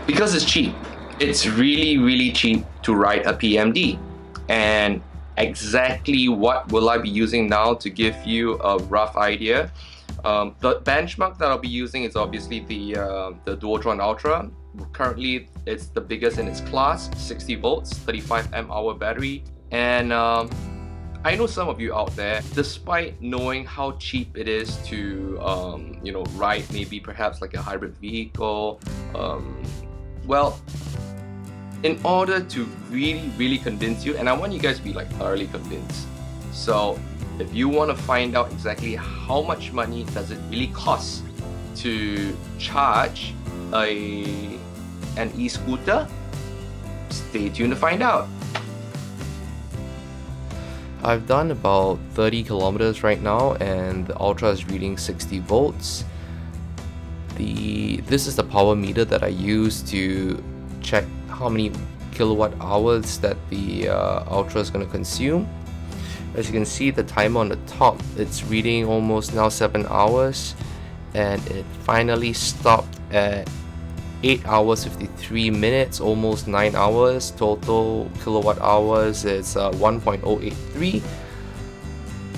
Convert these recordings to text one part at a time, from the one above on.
Because it's cheap. It's really cheap to ride a PMD. And exactly what will I be using now to give you a rough idea. The benchmark that I'll be using is obviously the Dualtron Ultra. Currently, it's the biggest in its class, 60 volts, 35 mAh battery. And I know some of you out there, despite knowing how cheap it is to ride maybe perhaps like a hybrid vehicle, well, in order to really convince you, and I want you guys to be like thoroughly convinced. So if you want to find out exactly how much money does it really cost to charge an e-scooter, stay tuned to find out. I've done about 30 kilometers right now, and the Ultra is reading 60 volts. This is the power meter that I use to check how many kilowatt hours that the Ultra is going to consume. As you can see, the timer on the top, it's reading almost now 7 hours, and it finally stopped at 8 hours 53 minutes, almost 9 hours. Total kilowatt hours is 1.083.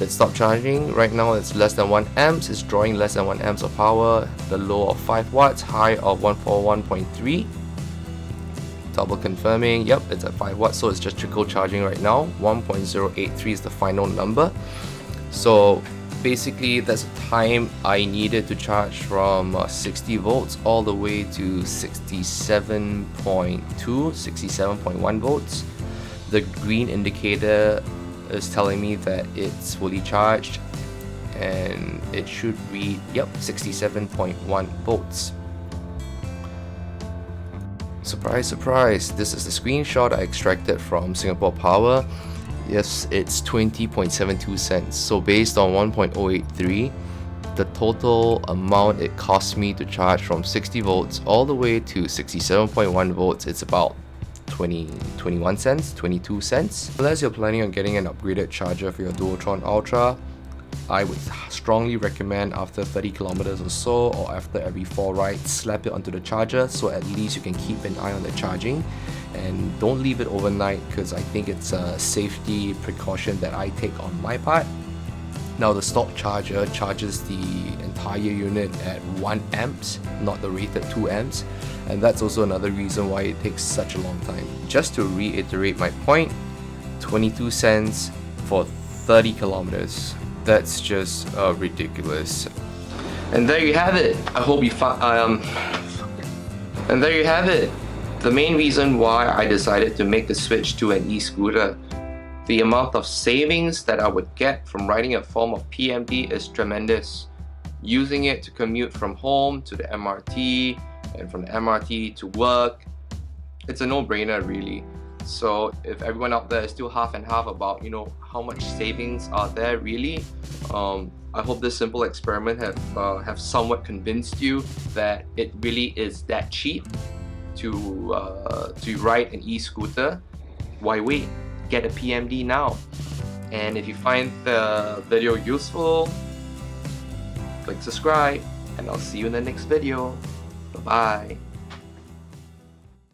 It stopped charging. Right now it's less than 1 amps. It's drawing less than 1 amps of power. The low of 5 watts, high of 141.3. Double confirming, yep, it's at 5 watts, so it's just trickle charging right now. 1.083 is the final number. So basically that's the time I needed to charge from 60 volts all the way to 67.2, 67.1 volts. The green indicator is telling me that it's fully charged, and it should read, yep, 67.1 volts. Surprise, surprise, this is the screenshot I extracted from Singapore Power. Yes, it's 20.72 cents. So based on 1.083, the total amount it cost me to charge from 60 volts all the way to 67.1 volts, it's about 21 cents, 22 cents. Unless you're planning on getting an upgraded charger for your Dualtron Ultra, I would strongly recommend after 30 kilometers or so, or after every 4 rides, slap it onto the charger so at least you can keep an eye on the charging. And don't leave it overnight, because I think it's a safety precaution that I take on my part. Now the stock charger charges the entire unit at 1 amps, not the rated 2 amps. And that's also another reason why it takes such a long time. Just to reiterate my point, 22 cents for 30 kilometers. That's just ridiculous. And there you have it. I hope you found. And there you have it. The main reason why I decided to make the switch to an e-scooter. The amount of savings that I would get from riding a form of PMD is tremendous. Using it to commute from home to the MRT, and from the MRT to work, it's a no-brainer really. So if everyone out there is still half and half about how much savings are there really, I hope this simple experiment have somewhat convinced you that it really is that cheap to ride an e-scooter. Why wait? Get a PMD now. And if you find the video useful, click subscribe, and I'll see you in the next video. Bye bye.